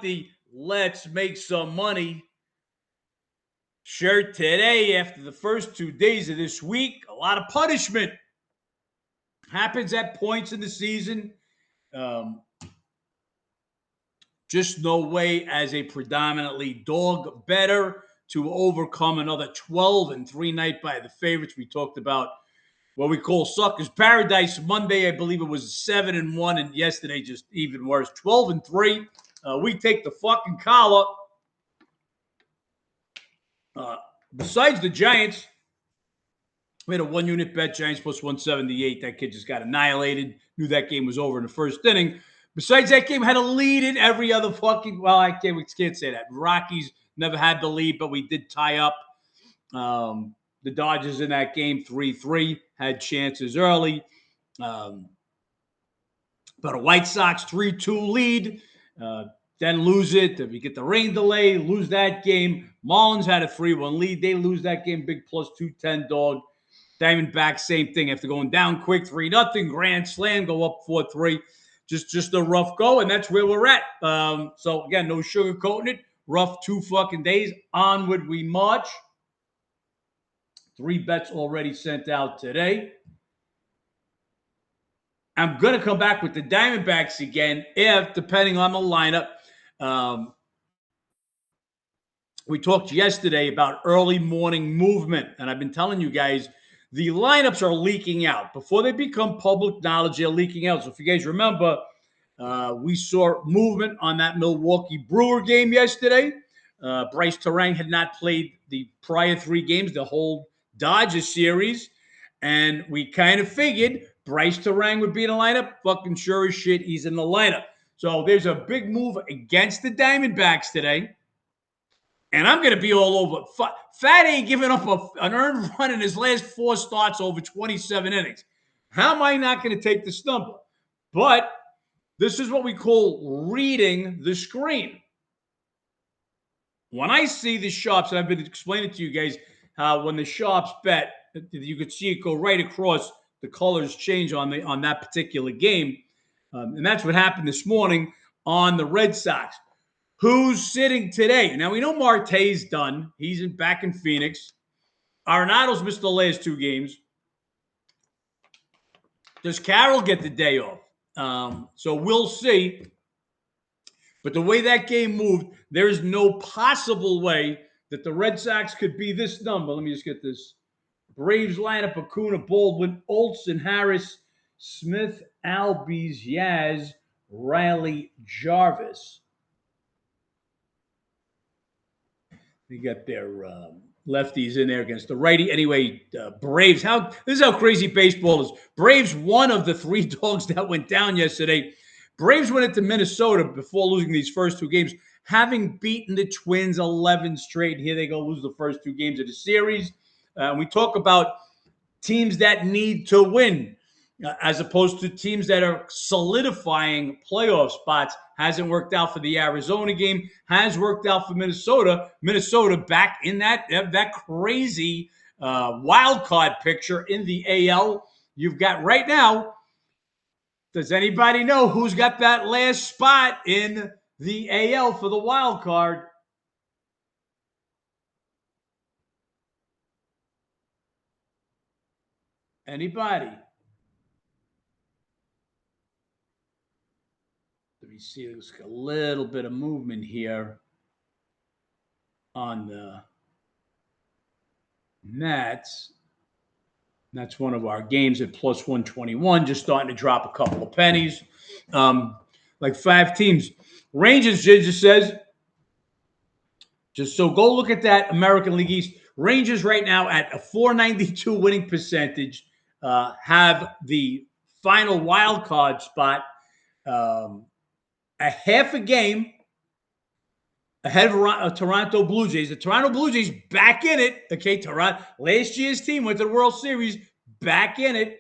the Let's Make Some Money shirt today after the first 2 days of this week. A lot of punishment happens at points in the season. Just no way as a predominantly dog bettor to overcome another 12-3 night by the favorites. We talked about what we call suckers paradise. Monday, I believe it was 7-1, and yesterday just even worse, 12-3. We take the fucking collar. Besides the Giants, we had a one-unit bet, Giants plus 178. That kid just got annihilated. Knew that game was over in the first inning. Besides that game, had a lead in every other fucking. Well, we can't say that. Rockies never had the lead, but we did tie up. The Dodgers in that game 3-3 had chances early. But a White Sox 3-2 lead. Then lose it. We get the rain delay, lose that game. Marlins had a 3-1 lead. They lose that game, big plus 210 dog. Diamondbacks, same thing. After going down quick, 3-0, grand slam, go up 4-3. Just a rough go, and that's where we're at. So, again, no sugarcoating it. Rough 2 fucking days. Onward we march. 3 bets already sent out today. I'm going to come back with the Diamondbacks again if, depending on the lineup, we talked yesterday about early morning movement, and I've been telling you guys the lineups are leaking out. Before they become public knowledge, they're leaking out. So if you guys remember, we saw movement on that Milwaukee Brewer game yesterday. Bryce Terang had not played the prior 3 games, the whole Dodgers series, and we kind of figured Bryce Terang would be in the lineup. Fucking sure as shit, he's in the lineup. So there's a big move against the Diamondbacks today. And I'm going to be all over. Fat ain't giving up an earned run in his last 4 starts over 27 innings. How am I not going to take the stumble? But this is what we call reading the screen. When I see the sharps, and I've been explaining to you guys how when the sharps bet, you could see it go right across, the colors change on that particular game. And that's what happened this morning on the Red Sox. Who's sitting today? Now, we know Marte's done. He's back in Phoenix. Arenado's missed the last 2 games. Does Carroll get the day off? So we'll see. But the way that game moved, there's no possible way that the Red Sox could be this number. Let me just get this. Braves lineup: Acuna, Baldwin, Olsen, Harris, Smith, Albies, Yaz, Riley, Jarvis. They got their lefties in there against the righty. Anyway, Braves. This is how crazy baseball is. Braves, one of the 3 dogs that went down yesterday. Braves went into Minnesota before losing these first 2 games, having beaten the Twins 11 straight. Here they go, lose the first 2 games of the series. We talk about teams that need to win, as opposed to teams that are solidifying playoff spots. Hasn't worked out for the Arizona game. Has worked out for Minnesota. Minnesota back in that crazy wild card picture in the AL. You've got right now. Does anybody know who's got that last spot in the AL for the wild card? Anybody? Let me see. There's a little bit of movement here on the Nets. That's one of our games at plus 121, just starting to drop a couple of pennies. Like 5 teams. Rangers just says, so go look at that American League East. Rangers right now at a 492 winning percentage, have the final wild card spot, a half a game ahead of Toronto Blue Jays. The Toronto Blue Jays back in it. Okay, Toronto, last year's team went to the World Series, back in it.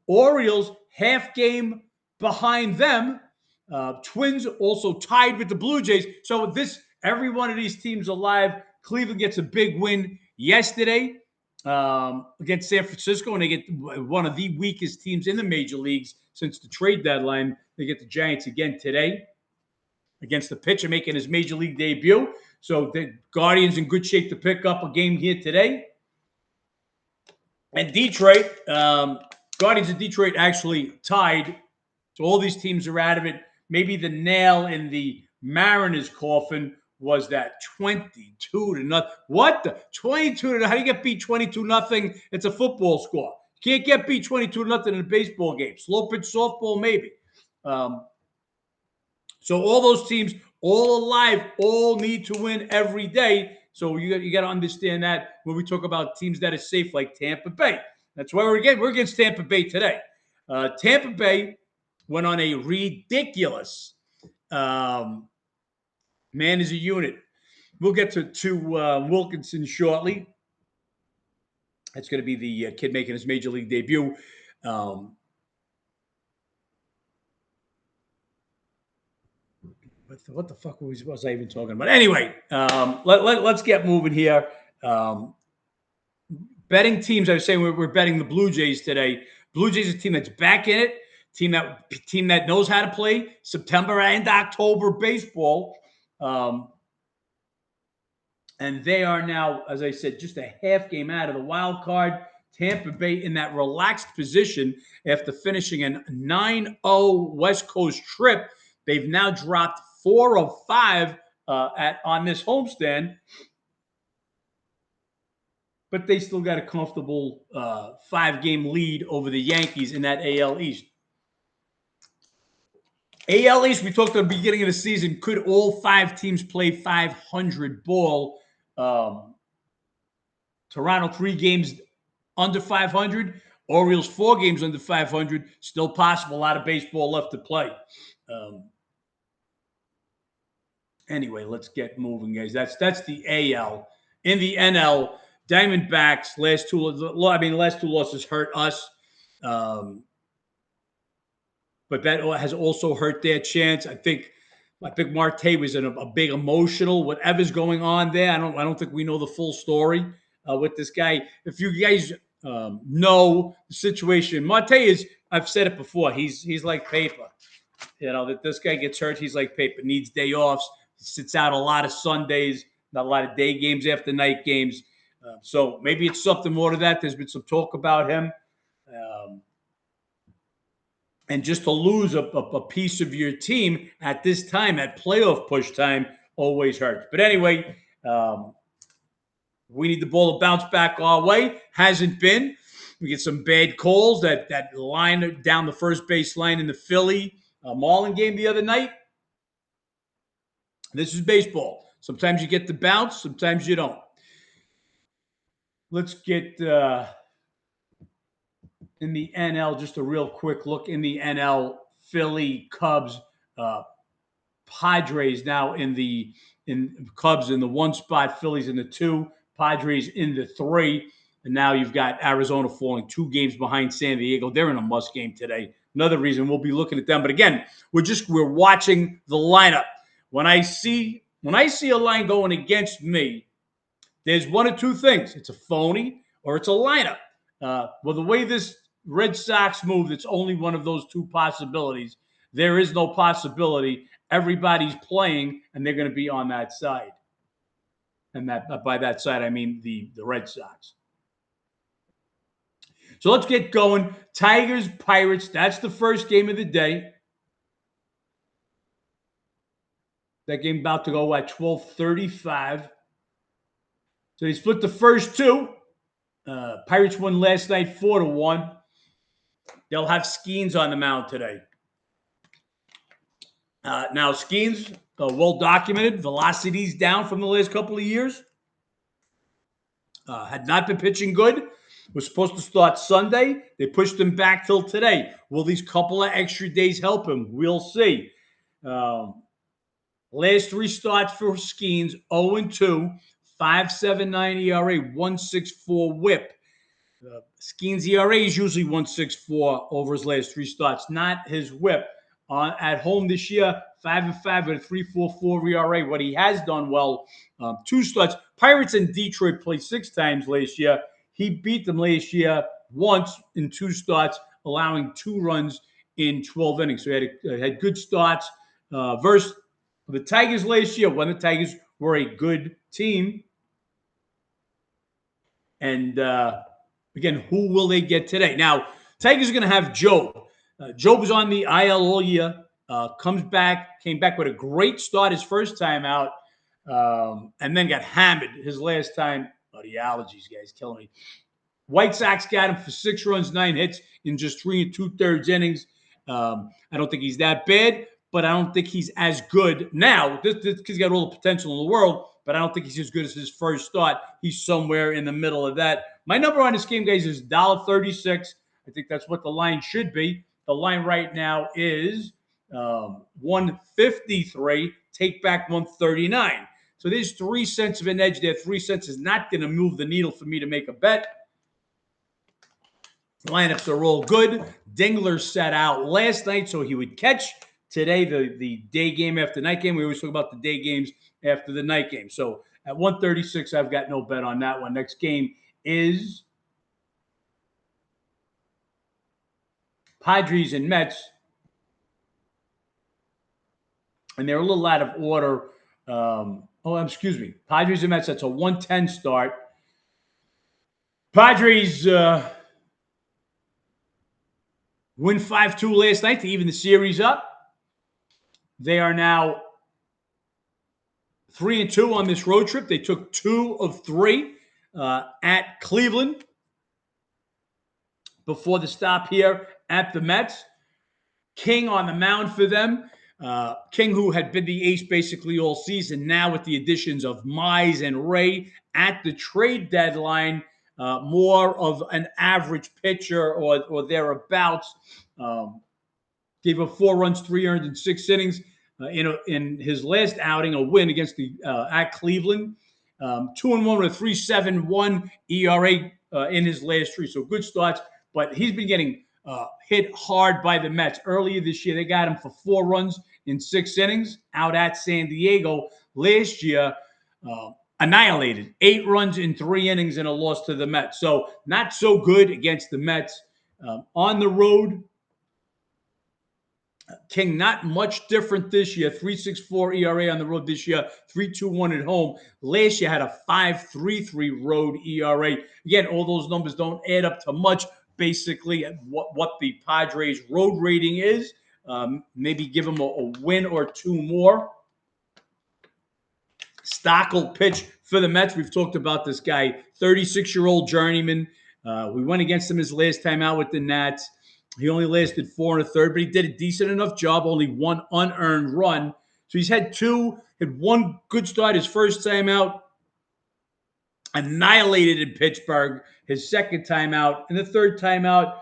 Orioles half game behind them. Twins also tied with the Blue Jays. So every one of these teams alive. Cleveland gets a big win yesterday against San Francisco, and they get one of the weakest teams in the major leagues since the trade deadline. They get the Giants again today. against the pitcher making his major league debut. So the Guardians in good shape to pick up a game here today. And Detroit, Guardians of Detroit actually tied. So all these teams are out of it. Maybe the nail in the Mariners' coffin was that 22 to nothing. What the 22 to? How do you get beat 22 nothing? It's a football score. You can't get beat 22 nothing in a baseball game. Slow pitch softball, maybe. So all those teams, all alive, all need to win every day. So you got to understand that when we talk about teams that are safe, like Tampa Bay. That's why we're against Tampa Bay today. Tampa Bay went on a ridiculous man as a unit. We'll get to Wilkinson shortly. That's going to be the kid making his major league debut. What the fuck was I even talking about? Anyway, let's get moving here. Betting teams, I was saying we're betting the Blue Jays today. Blue Jays is a team that's back in it, team that knows how to play September and October baseball. And they are now, as I said, just a half game out of the wild card. Tampa Bay in that relaxed position after finishing a 9-0 West Coast trip. They've now dropped 4 of 5 on this homestand. But they still got a comfortable 5-game lead over the Yankees in that AL East. AL East, we talked at the beginning of the season, could all 5 teams play 500 ball? Toronto 3 games under 500. Orioles 4 games under 500. Still possible. A lot of baseball left to play. Anyway, let's get moving, guys. That's the AL. In the NL, Diamondbacks last two losses hurt us, but that has also hurt their chance. I think Marte was in a big emotional. Whatever's going on there, I don't think we know the full story with this guy. If you guys know the situation, Marte is. I've said it before. He's like paper. You know that this guy gets hurt. He's like paper. Needs day offs. Sits out a lot of Sundays. Not a lot of day games after night games. So maybe it's something more to that. There's been some talk about him. And just to lose a piece of your team at this time, at playoff push time, always hurts. But anyway, we need the ball to bounce back our way. Hasn't been. We get some bad calls. That line down the first base line in the Philly Marlin game the other night. This is baseball. Sometimes you get the bounce. Sometimes you don't. Let's get in the NL, just a real quick look in the NL. Philly, Cubs, Padres now in Cubs in the 1 spot, Phillies in the 2, Padres in the 3, and now you've got Arizona falling 2 games behind San Diego. They're in a must game today. Another reason we'll be looking at them. But again, we're watching the lineup. When I see a line going against me, there's one of 2 things. It's a phony or it's a lineup. Well, the way this Red Sox moved, it's only one of those 2 possibilities. There is no possibility. Everybody's playing, and they're going to be on that side. And that by that side, I mean the Red Sox. So let's get going. Tigers, Pirates. That's the first game of the day. That game about to go at 12:35. So they split the first 2. Pirates won last night 4-1. They'll have Skeens on the mound today. Now, Skeens, well documented, velocity's down from the last couple of years. Had not been pitching good. Was supposed to start Sunday. They pushed him back till today. Will these couple of extra days help him? We'll see. Last 3 starts for Skeens, 0-2, 5.79 ERA, 1.64 WHIP. Skeens' ERA is usually 1.64 over his last 3 starts, not his WHIP. At home this year, 5-5 with a 3.44 ERA. What he has done well, 2 starts. Pirates and Detroit played 6 times last year. He beat them last year once in 2 starts, allowing 2 runs in 12 innings. So he had good starts versus The Tigers last year, when the Tigers were a good team, and again, who will they get today? Now, Tigers are going to have Job. Job was on the IL all year. Came back with a great start his first time out, and then got hammered his last time. Oh, the allergies, guys, killing me. White Sox got him for 6 runs, 9 hits in just 3 2/3 innings. I don't think he's that bad, but I don't think he's as good now. This kid's got all the potential in the world, but I don't think he's as good as his first start. He's somewhere in the middle of that. My number on this game, guys, is $1.36. I think that's what the line should be. The line right now is 153. Take back 139. So there's 3 cents of an edge there. 3 cents is not going to move the needle for me to make a bet. Lineups are all good. Dingler set out last night so he would catch today, the day game after night game. We always talk about the day games after the night game. So at 136, I've got no bet on that one. Next game is Padres and Mets. And they're a little out of order. Excuse me. Padres and Mets, that's a 110 start. Padres win 5-2 last night to even the series up. They are now 3-2 on this road trip. They took 2 of 3 at Cleveland before the stop here at the Mets. King on the mound for them. King, who had been the ace basically all season, now with the additions of Mize and Ray at the trade deadline, more of an average pitcher or thereabouts. Gave up 4 runs, 3 earned in 6 innings. In his last outing, a win against the at Cleveland. 2-1 with a 3.71 ERA in his last 3. So good starts, but he's been getting hit hard by the Mets. Earlier this year, they got him for 4 runs in 6 innings out at San Diego. Last year, annihilated 8 runs in 3 innings in a loss to the Mets. So not so good against the Mets. On the road, King not much different this year. 3.64 ERA on the road this year. 3.21 at home. Last year had a 5.33 road ERA. Again, all those numbers don't add up to much. Basically, what the Padres road rating is. Maybe give them a win or 2 more. Stockel pitch for the Mets. We've talked about this guy, 36-year-old journeyman. We went against him his last time out with the Nats. He only lasted 4 1/3, but he did a decent enough job. Only 1 unearned run. So he's had 1 good start his first time out. Annihilated in Pittsburgh his second time out. And the third time out,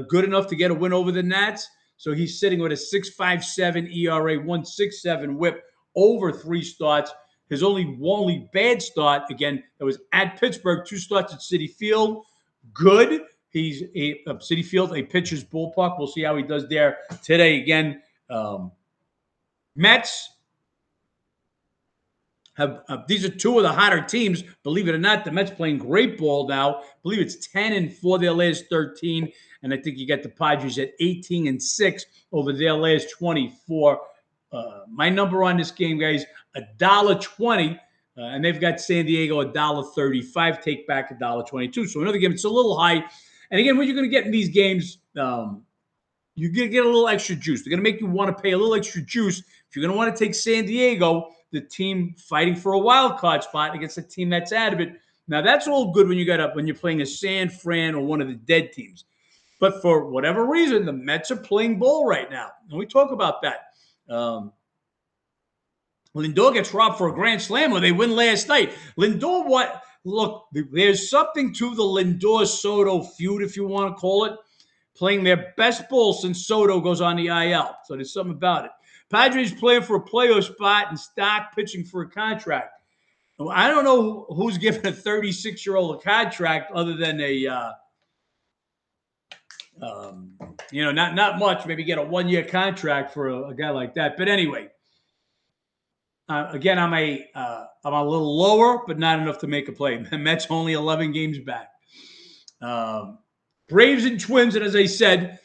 good enough to get a win over the Nats. So he's sitting with a 6.57 ERA, 1.67 whip over 3 starts. His only bad start, again, that was at Pittsburgh, 2 starts at Citi Field. Good. He's Citi Field, a pitcher's ballpark. We'll see how he does there today. Again, Mets have these are 2 of the hotter teams. Believe it or not, the Mets playing great ball now. I believe it's 10-4 their last 13, and I think you got the Padres at 18-6 over their last 24. My number on this game, guys, $1.20. And they've got San Diego $1.35. Take back $1.22. So another game, it's a little high. And again, what you're going to get in these games, you're going to get a little extra juice. They're going to make you want to pay a little extra juice. If you're going to want to take San Diego, the team fighting for a wild card spot against a team that's out of it. Now, that's all good when you're playing a San Fran or one of the dead teams. But for whatever reason, the Mets are playing ball right now. And we talk about that. Lindor gets robbed for a grand slam when they win last night. Lindor, look, there's something to the Lindor-Soto feud, if you want to call it, playing their best ball since Soto goes on the IL. So there's something about it. Padres playing for a playoff spot and Stock pitching for a contract. I don't know who's giving a 36-year-old a contract other than not much. Maybe get a 1-year contract for a guy like that. But anyway, again, I'm a little lower, but not enough to make a play. Mets only 11 games back. Braves and Twins, and as I said,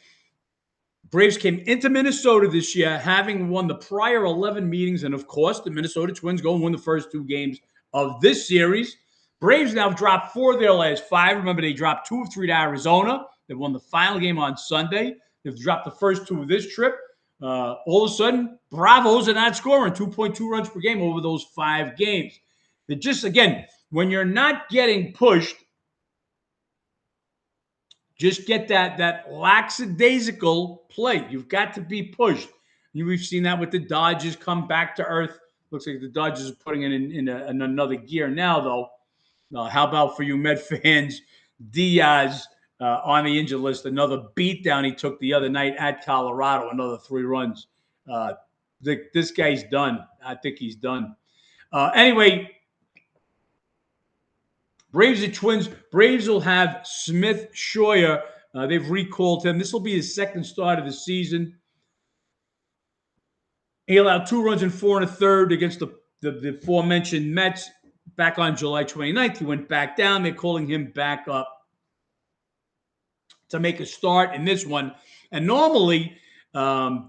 Braves came into Minnesota this year, having won the prior 11 meetings. And of course, the Minnesota Twins go and win the first 2 games of this series. Braves now have dropped 4 of their last 5. Remember, they dropped 2 of 3 to Arizona. They won the final game on Sunday. They've dropped the first 2 of this trip. All of a sudden, Bravos are not scoring 2.2 runs per game over those 5 games. They just, again, when you're not getting pushed, just get that lackadaisical play. You've got to be pushed. We've seen that with the Dodgers come back to earth. Looks like the Dodgers are putting it in another gear now, though. How about for you Met fans? Diaz on the injured list. Another beatdown he took the other night at Colorado. Another 3 runs. This guy's done. I think he's done. Anyway, Braves and Twins. Braves will have Smith Scheuer. They've recalled him. This will be his second start of the season. He allowed 2 runs and 4 1/3 against the aforementioned Mets back on July 29th. He went back down. They're calling him back up to make a start in this one. And normally,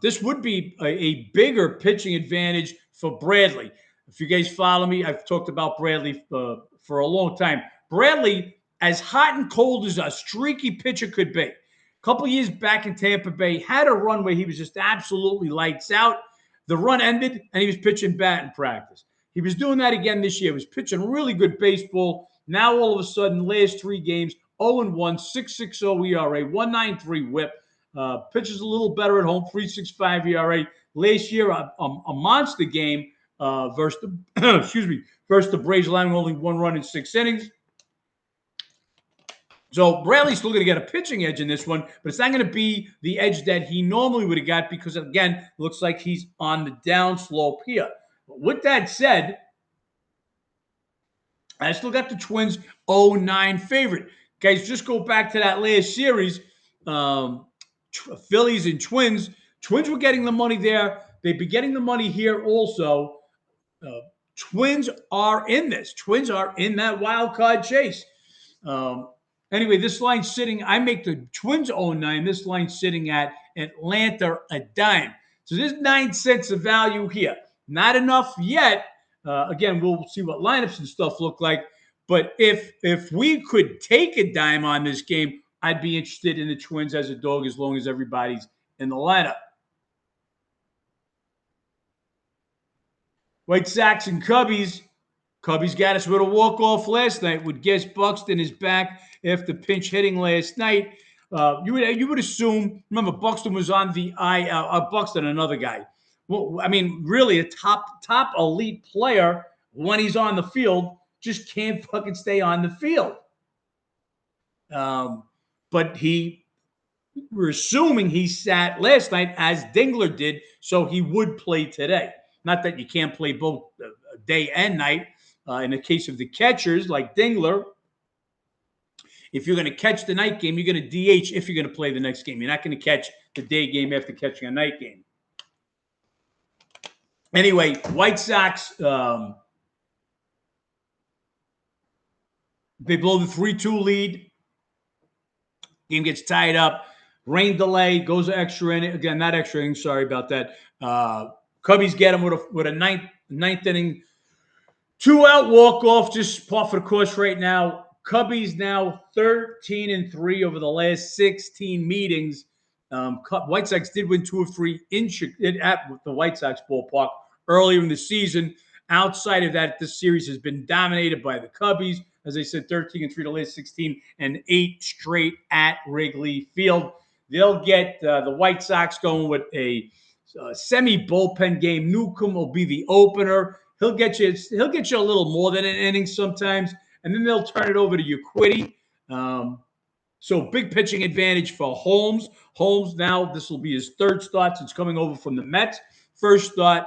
this would be a bigger pitching advantage for Bradley. If you guys follow me, I've talked about Bradley for a long time. Bradley, as hot and cold as a streaky pitcher could be, a couple years back in Tampa Bay, had a run where he was just absolutely lights out. The run ended, and he was pitching bat in practice. He was doing that again this year. He was pitching really good baseball. Now, all of a sudden, last 3 games, 0-1, 6.60 ERA, 1.93 WHIP. Pitches a little better at home, 3.65 ERA. Last year, a monster game versus the Braves, allowing only 1 run in 6 innings. So Bradley's still going to get a pitching edge in this one, but it's not going to be the edge that he normally would have got because, again, it looks like he's on the downslope here. But with that said, I still got the Twins 0-9 favorite. Guys, just go back to that last series. Phillies and Twins. Twins were getting the money there. They'd be getting the money here also. Twins are in this. Twins are in that wild card chase. Anyway, this line's sitting, I make the Twins 0-9. This line's sitting at Atlanta a dime. So there's 9 cents of value here. Not enough yet. Again, we'll see what lineups and stuff look like. But if we could take a dime on this game, I'd be interested in the Twins as a dog as long as everybody's in the lineup. White Sox and Cubbies. Cubbies got us with a walk-off last night with Guess Buxton is back after pinch hitting last night. You would assume, remember, Buxton was on the IL. Buxton, another guy. Well, I mean, really a top elite player when he's on the field just can't fucking stay on the field. But we're assuming he sat last night as Dingler did, so he would play today. Not that you can't play both day and night. In the case of the catchers, like Dingler, if you're going to catch the night game, you're going to DH if you're going to play the next game. You're not going to catch the day game after catching a night game. Anyway, White Sox, they blow the 3-2 lead. Game gets tied up. Rain delay, goes extra inning. Again, not extra inning. Sorry about that. Cubbies get him with a ninth inning 2-out walk-off, just par for the course right now. Cubbies now 13-3 over the last 16 meetings. White Sox did win 2 of 3 at the White Sox ballpark earlier in the season. Outside of that, this series has been dominated by the Cubbies. As I said, 13-3 the last 16 and 8 straight at Wrigley Field. They'll get the White Sox going with a semi-bullpen game. Newcomb will be the opener. He'll get you a little more than an inning sometimes, and then they'll turn it over to Urquidy. So big pitching advantage for Holmes. Holmes now, this will be his 3rd start since coming over from the Mets. First start,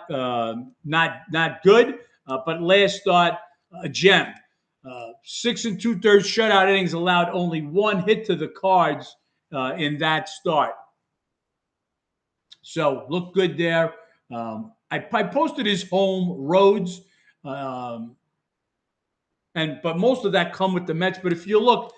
not good, but last start, a gem. 6 2/3 shutout innings, allowed only 1 hit to the Cards in that start. So look good there. I posted his home roads, but most of that come with the Mets. But if you look,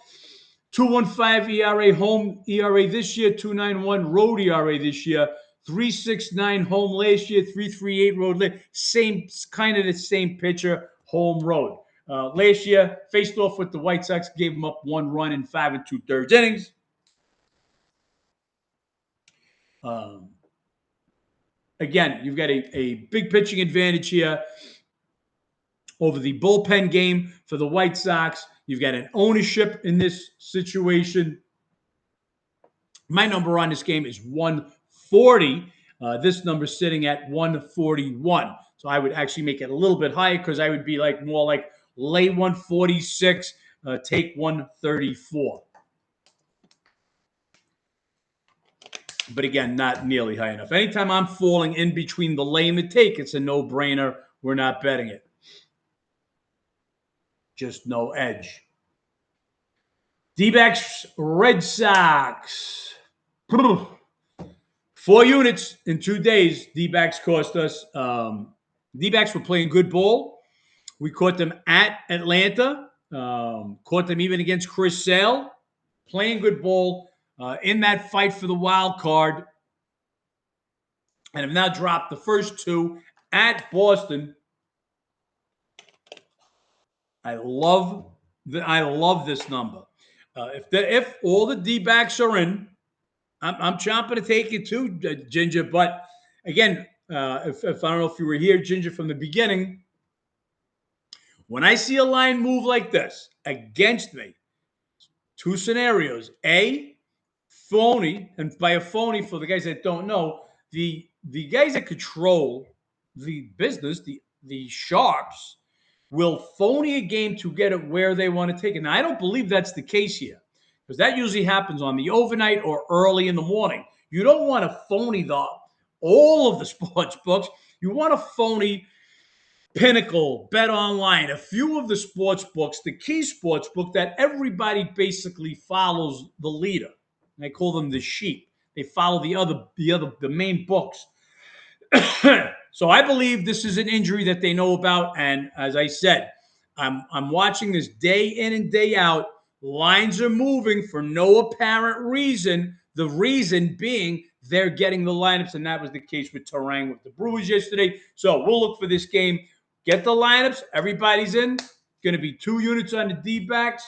2.15 ERA home ERA this year, 2.91 road ERA this year, 3.69 home last year, 3.38 road. Same kind of the same pitcher, home road. Last year, faced off with the White Sox, gave them up 1 run in 5 2/3 innings. Again, you've got a big pitching advantage here over the bullpen game for the White Sox. You've got an ownership in this situation. My number on this game is 140. This number sitting at 141. So I would actually make it a little bit higher because I would be like more like lay 146, take 134. But again, not nearly high enough. Anytime I'm falling in between the lay and the take, it's a no-brainer. We're not betting it. Just no edge. D-backs, Red Sox. 4 units in 2 days. D-backs cost us. D-backs were playing good ball. We caught them at Atlanta. Caught them even against Chris Sale. Playing good ball in that fight for the wild card. And have now dropped the first 2 at Boston. I love this number. If all the D-backs are in, I'm chomping to take it too, Ginger. But again, if I don't know if you were here, Ginger, from the beginning, when I see a line move like this against me, 2 scenarios. A, phony, and by a phony, for the guys that don't know, the guys that control the business, the sharps, will phony a game to get it where they want to take it. Now, I don't believe that's the case here, because that usually happens on the overnight or early in the morning. You don't want to phony all of the sports books. You want to phony Pinnacle, Bet Online, a few of the sports books, the key sports book that everybody basically follows the leader. And I call them the sheep. They follow the main books. So I believe this is an injury that they know about. And as I said, I'm watching this day in and day out. Lines are moving for no apparent reason. The reason being they're getting the lineups, and that was the case with Terang with the Brewers yesterday. So we'll look for this game. Get the lineups. Everybody's in. Going to be 2 units on the D-backs.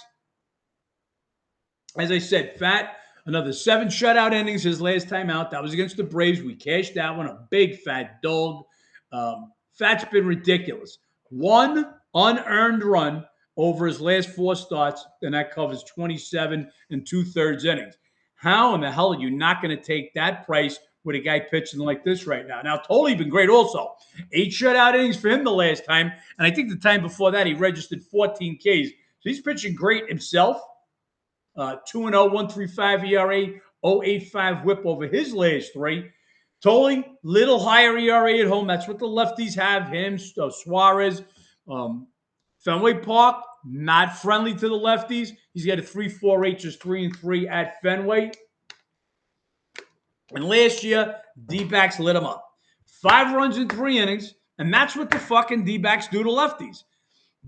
As I said, Fat, another 7 shutout innings his last time out. That was against the Braves. We cashed that one. A big fat dog. Fat's been ridiculous. 1 unearned run over his last 4 starts, and that covers 27 2/3 innings. How in the hell are you not going to take that price with a guy pitching like this right now? Now, Toley been great also. 8 shutout innings for him the last time, and I think the time before that he registered 14 Ks. So he's pitching great himself. 2-0, 1.35 ERA, 0.85 whip over his last 3. Toley, little higher ERA at home. That's what the lefties have. Him, Suarez. Fenway Park, not friendly to the lefties. He's got a 3.48, just 3-3 at Fenway. And last year, D-backs lit him up. 5 runs in 3 innings, and that's what the fucking D-backs do to lefties.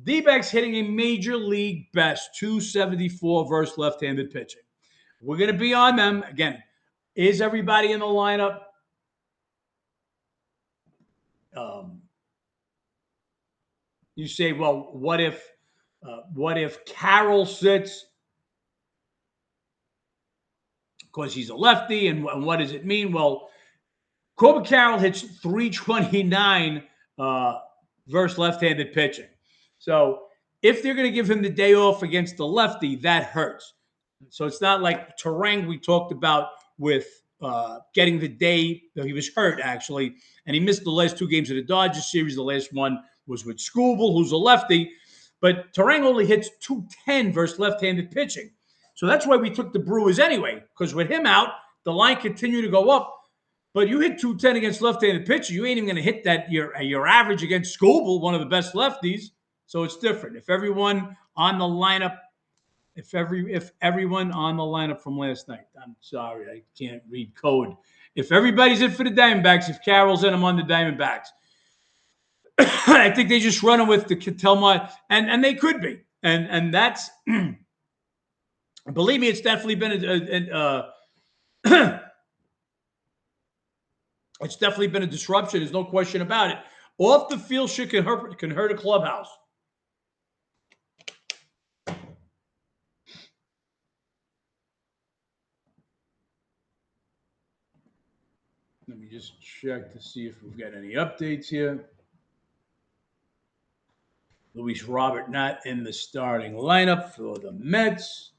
D-backs hitting a major league best 274 versus left-handed pitching. We're going to be on them. Again, is everybody in the lineup? You say, well, what if Carroll sits? Because he's a lefty, and what does it mean? Well, Corbin Carroll hits 329 versus left-handed pitching. So if they're going to give him the day off against the lefty, that hurts. So it's not like Terang we talked about with getting the day. He was hurt, actually, and he missed the last 2 games of the Dodgers series. The last one was with Skubal, who's a lefty. But Terang only hits 210 versus left-handed pitching. So that's why we took the Brewers anyway, because with him out, the line continued to go up. But you hit 210 against left-handed pitcher, you ain't even going to hit that your average against Skubal, one of the best lefties. So it's different. If everyone on the lineup, if everyone on the lineup from last night, I'm sorry, I can't read code. If everybody's in for the Diamondbacks, if Carroll's in, I'm on the Diamondbacks. I think they just run it with the Telma, and they could be. And that's Believe me, it's definitely been it's definitely been a disruption. There's no question about it. Off the field shit can hurt a clubhouse. Let me just check to see if we've got any updates here. Luis Robert not in the starting lineup for the Mets.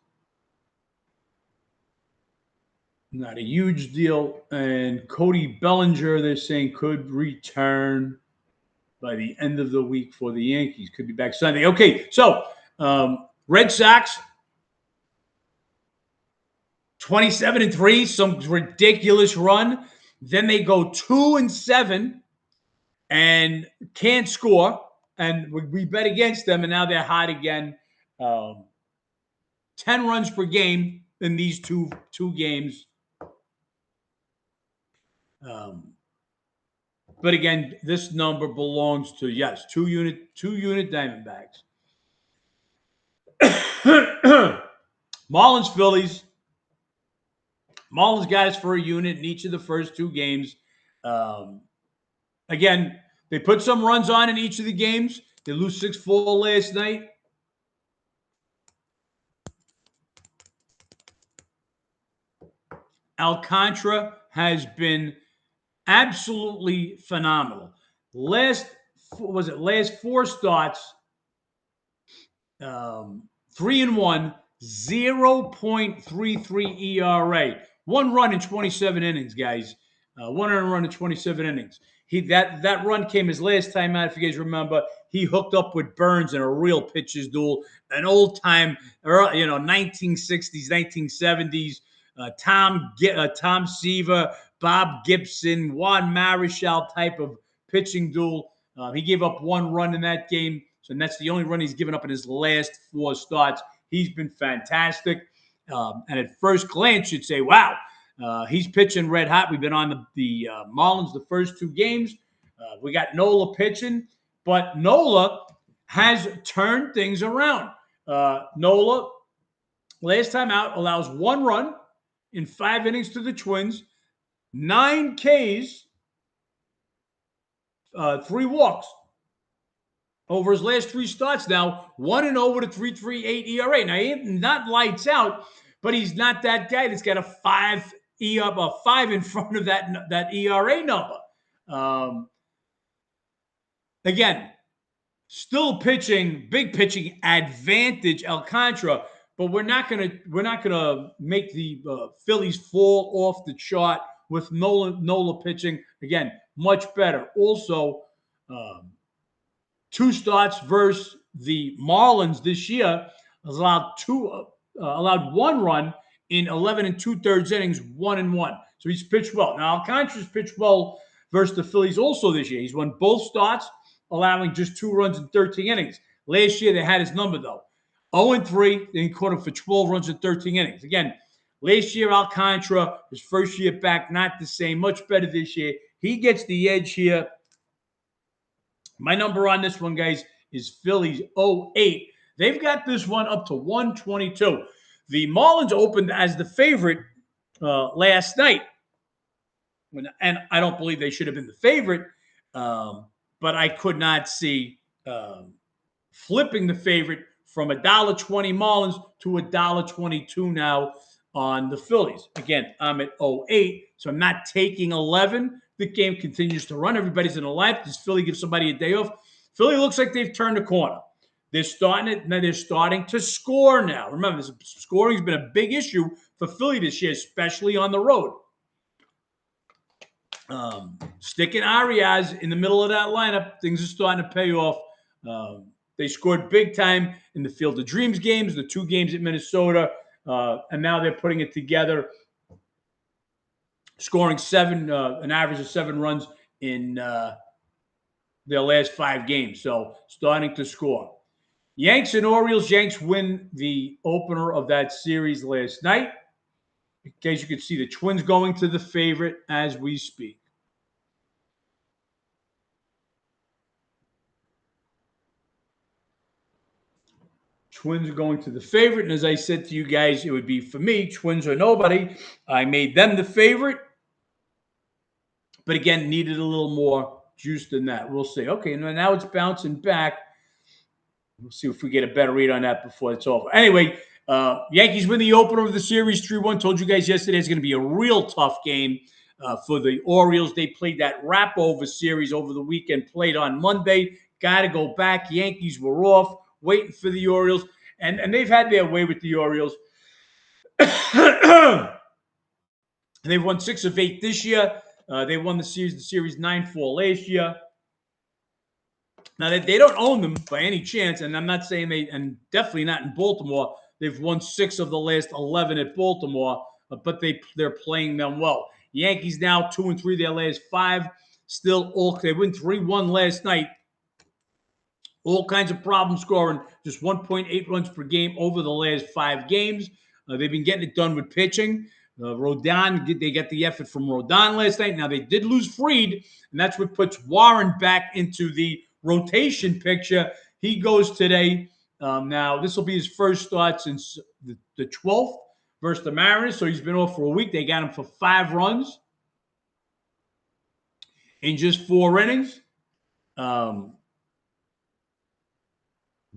Not a huge deal. And Cody Bellinger, they're saying, could return by the end of the week for the Yankees. Could be back Sunday. Okay, so Red Sox 27-3, some ridiculous run. Then they go 2-7 and can't score. And we bet against them, and now they're hot again. 10 runs per game in these two games. But again, this number belongs to, yes, two unit Diamondbacks. Marlins Phillies. Marlins got us for a unit in each of the first two games. Again, they put some runs on in each of the games. They lose 6-4 last night. Alcantara has been absolutely phenomenal. Last four starts, 3-1, 0.33 ERA. 1 run in 27 innings, guys. 1 run in 27 innings. That run came his last time out. If you guys remember, he hooked up with Burns in a real pitcher's duel, an old time, 1960s, 1970s. Tom Seaver, Bob Gibson, Juan Marichal type of pitching duel. He gave up 1 run in that game, so that's the only run he's given up in his last 4 starts. He's been fantastic. And at first glance, you'd say, wow, he's pitching red hot. We've been on the Marlins the first 2 games. We got Nola pitching, but Nola has turned things around. Nola, last time out, allows 1 run in 5 innings to the Twins, 9 Ks, 3 walks. Over his last 3 starts now, 1-0 with a 3.38 ERA. Now, he's not lights out, but he's not that guy that's got a 5 in front of that ERA number. Again, still big pitching advantage, Alcantara, but we're not gonna make the Phillies fall off the chart with Nola pitching. Again, much better. Also, 2 starts versus the Marlins this year allowed 1 run in 11 2/3 innings, 1-1. So he's pitched well. Now Alcantara's pitched well versus the Phillies also this year. He's won both starts, allowing just 2 runs in 13 innings. Last year they had his number though, 0-3. Then he caught him for 12 runs in 13 innings. Again, last year Alcantara, his first year back, not the same. Much better this year. He gets the edge here. My number on this one, guys, is Phillies 08. They've got this one up to 122. The Marlins opened as the favorite last night. And I don't believe they should have been the favorite, but I could not see flipping the favorite from $1.20 Marlins to $1.22 now on the Phillies. Again, I'm at 08, so I'm not taking 11. The game continues to run. Everybody's in a lap. Does Philly give somebody a day off? Philly looks like they've turned the corner. They're starting to score now. Remember, scoring has been a big issue for Philly this year, especially on the road. Sticking Arias in the middle of that lineup, things are starting to pay off. They scored big time in the Field of Dreams games, the 2 games at Minnesota, and now they're putting it together, scoring an average of 7 runs in their last 5 games. So starting to score. Yanks and Orioles. Yanks win the opener of that series last night. In case you could see the Twins going to the favorite as we speak. Twins are going to the favorite. And as I said to you guys, it would be for me, Twins or nobody. I made them the favorite. But again, needed a little more juice than that. We'll see. Okay, now it's bouncing back. We'll see if we get a better read on that before it's over. Anyway, Yankees win the opener of the series 3-1. Told you guys yesterday it's going to be a real tough game for the Orioles. They played that wrap-over series over the weekend, played on Monday. Got to go back. Yankees were off, waiting for the Orioles. And they've had their way with the Orioles. They've won 6 of 8 this year. They won the series 9-4 last year. Now, they don't own them by any chance, and I'm not saying and definitely not in Baltimore. They've won 6 of the last 11 at Baltimore, but they're playing them well. Yankees now 2-3 their last 5. Still, they win 3-1 last night. All kinds of problem scoring, just 1.8 runs per game over the last 5 games. They've been getting it done with pitching. Rodon, they got the effort from Rodon last night. Now, they did lose Fried, and that's what puts Warren back into the rotation picture. He goes today. Now, this will be his first start since the 12th versus the Mariners, so he's been off for a week. They got him for 5 runs in just 4 innings.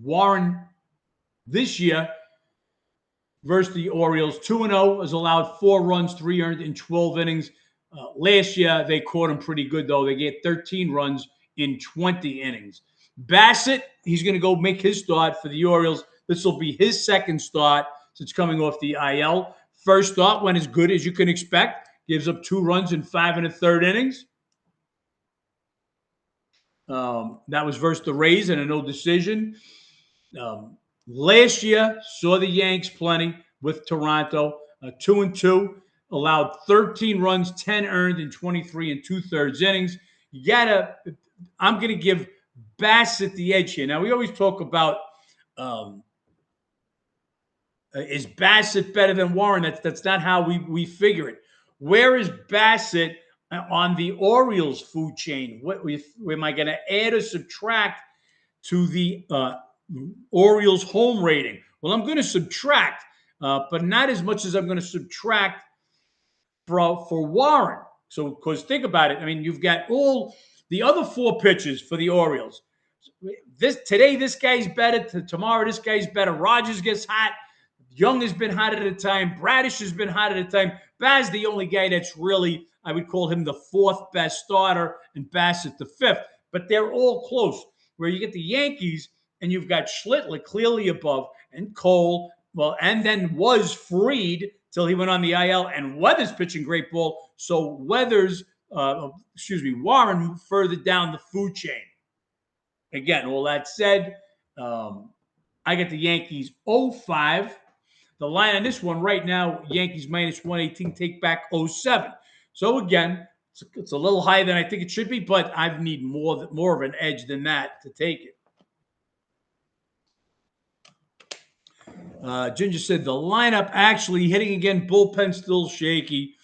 Warren this year versus the Orioles, 2-0, has allowed 4 runs, 3 earned in 12 innings. Last year, they caught him pretty good, though. They get 13 runs in 20 innings. Bassett, he's going to go make his start for the Orioles. This will be his second start since coming off the IL. First start went as good as you can expect. Gives up 2 runs in 5 1/3 innings. That was versus the Rays in a no decision. Last year, saw the Yanks plenty with Toronto. 2-2, allowed 13 runs, 10 earned in 23 2/3 innings. I'm going to give Bassett the edge here. Now, we always talk about is Bassett better than Warren? That's not how we figure it. Where is Bassett on the Orioles food chain? Am I going to add or subtract to the Orioles home rating? Well, I'm going to subtract, but not as much as I'm going to subtract for Warren. So, because think about it. I mean, you've got all the other 4 pitchers for the Orioles. Today, this guy's better. Tomorrow, this guy's better. Rogers gets hot. Young has been hot at a time. Bradish has been hot at a time. Baz, the only guy that's really, I would call him the 4th best starter, and Bassett the 5th. But they're all close. Where you get the Yankees, and you've got Schlittler clearly above, and Cole, and then was Fried till he went on the IL, and Weathers pitching great ball. So Warren further down the food chain. Again, all that said, I get the Yankees 0-5. The line on this one right now, Yankees minus 118, take back 0-7. So again, it's a little higher than I think it should be, but I need more of an edge than that to take it. Ginger said the lineup actually hitting again, bullpen still shaky,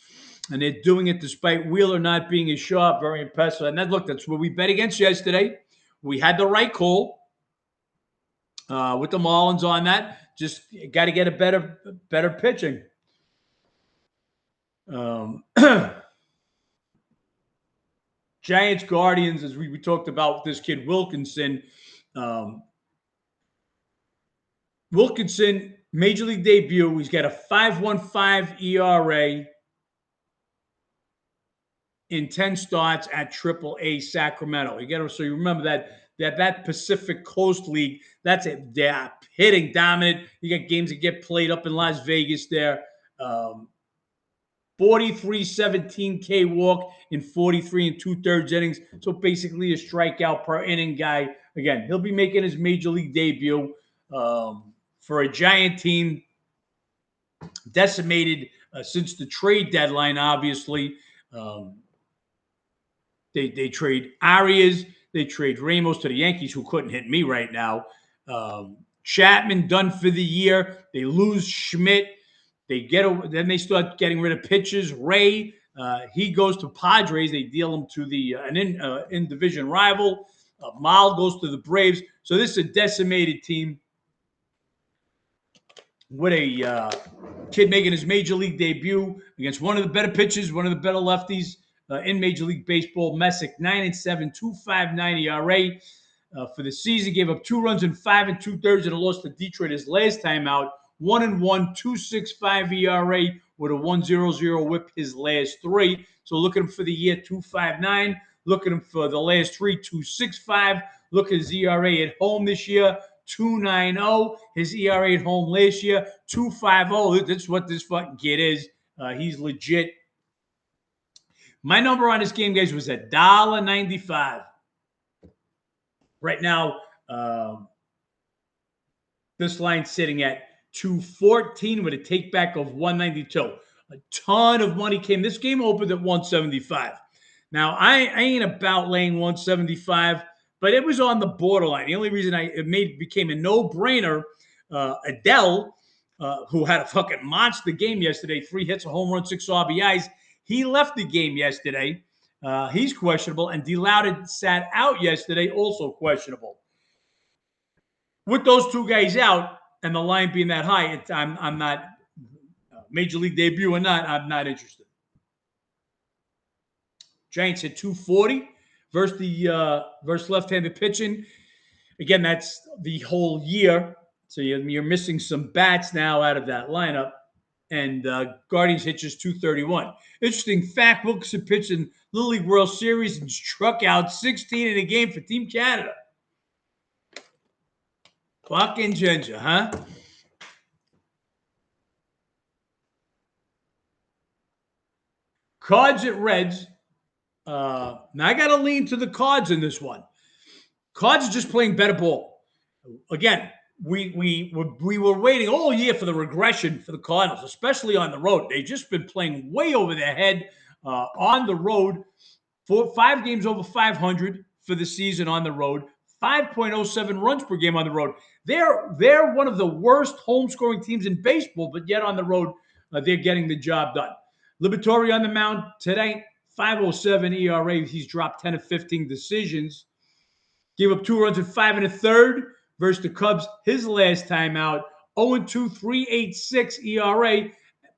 and they're doing it despite Wheeler not being as sharp. Very impressive. And that's what we bet against yesterday. We had the right call with the Marlins on that. Just got to get a better pitching. Giants, Guardians, as we talked about this kid Wilkinson. Wilkinson, major league debut. He's got a 5.15 ERA in 10 starts at AAA Sacramento. So you remember that Pacific Coast League, that's it. They're hitting dominant. You got games that get played up in Las Vegas there. 43-17 K walk in 43 2/3 innings. So basically a strikeout per inning guy. Again, he'll be making his major league debut for a Giant team decimated since the trade deadline, obviously. They trade Arias. They trade Ramos to the Yankees, who couldn't hit me right now. Chapman done for the year. They lose Schmidt. Then they start getting rid of pitchers. Ray, he goes to Padres. They deal him to an in-division rival. Mal goes to the Braves. So this is a decimated team. with a kid making his major league debut against one of the better pitchers, one of the better lefties in Major League Baseball. Messick, 9-7, 2.59 ERA for the season. Gave up 2 runs in 5 2/3 and a loss to Detroit his last time out. 1-1, 2.65 ERA with a 1.00 WHIP his last 3. So look at him for the year, 2.59. Look at him for the last 3, 2.65. Look at his ERA at home this year, 2.90. His ERA at home last year, 2.50. That's what this fucking kid is. He's legit. My number on this game, guys, was $1.95. Right now, this line's sitting at 214 with a take back of 192. A ton of money came. This game opened at 175. Now, I ain't about laying 175, but it was on the borderline. The only reason it became a no-brainer, Adele, who had a fucking monster game yesterday, 3 hits, a home run, 6 RBIs. He left the game yesterday. He's questionable. And DeLauder sat out yesterday, also questionable. With those 2 guys out and the line being that high, I'm not, Major League debut or not, I'm not interested. Giants hit 240 versus left-handed pitching. Again, that's the whole year. So you're missing some bats now out of that lineup. And Guardians hit just 231. Interesting fact, Wilkerson pitched in Little League World Series and struck out 16 in a game for Team Canada. Fucking ginger, huh? Cards at Reds. Now I got to lean to the Cards in this one. Cards are just playing better ball. Again, we were waiting all year for the regression for the Cardinals, especially on the road. They've just been playing way over their head on the road. 5 games over 500 for the season on the road. 5.07 runs per game on the road. They're one of the worst home scoring teams in baseball, but yet on the road, they're getting the job done. Liberatore on the mound today, 5.07 ERA. He's dropped 10 of 15 decisions. Gave up 2 runs in 5 1/3 versus the Cubs his last time out. 0-2, 3.86 ERA,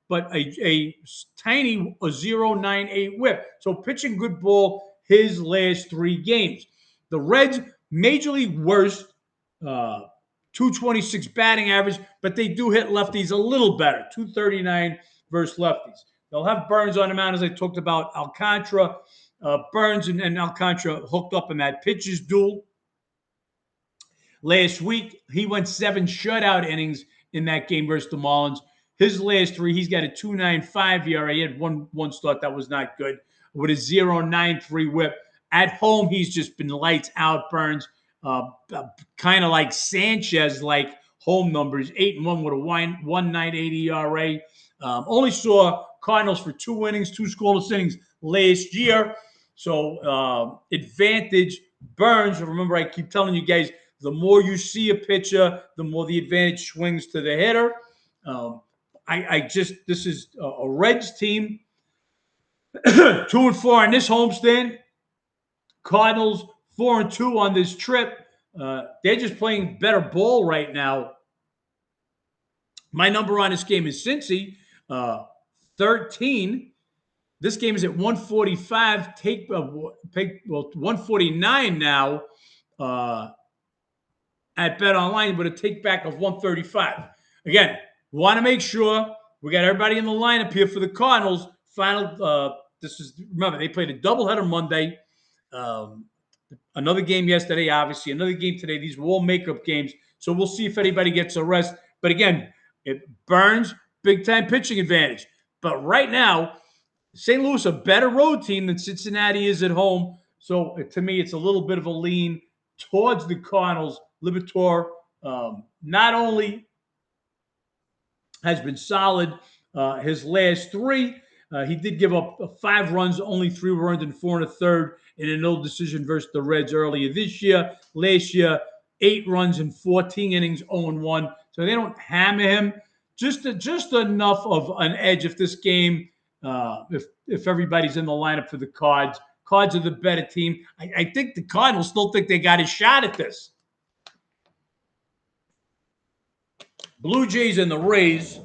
but a tiny 0.98 WHIP. So pitching good ball his last 3 games. The Reds, major league worst, 226 batting average, but they do hit lefties a little better, 239 versus lefties. They'll have Burns on the mound, as I talked about. Alcantara, Burns and Alcantara hooked up in that pitcher's duel. Last week, he went 7 shutout innings in that game versus the Marlins. His last 3, he's got a 2.95 ERA. He had one start that was not good with a 0.93 WHIP. At home, he's just been lights out, Burns. Kind of like Sanchez-like home numbers, 8-1 with a 1.98 ERA. Only saw Cardinals for 2 innings, 2 scoreless innings last year. So advantage Burns. Remember, I keep telling you guys, the more you see a pitcher, the more the advantage swings to the hitter. This is a Reds team, 2-4 on this homestand. Cardinals 4-2 on this trip. They're just playing better ball right now. My number on this game is Cincy, 13. This game is at 145. 149 now at Bet Online, but a take back of 135. Again, we want to make sure we got everybody in the lineup here for the Cardinals. Remember, they played a doubleheader Monday. Another game yesterday, obviously. Another game today. These were all makeup games. So we'll see if anybody gets a rest. But again, it Burns, big-time pitching advantage. But right now, St. Louis a better road team than Cincinnati is at home. So to me, it's a little bit of a lean towards the Cardinals. Liberatore not only has been solid his last 3, he did give up 5 runs, only 3 runs in 4 1/3 in a no decision versus the Reds earlier this year. Last year, 8 runs in 14 innings, 0-1. So they don't hammer him. Just enough of an edge if this game, if everybody's in the lineup for the Cards. Cards are the better team. I think the Cardinals still think they got a shot at this. Blue Jays and the Rays.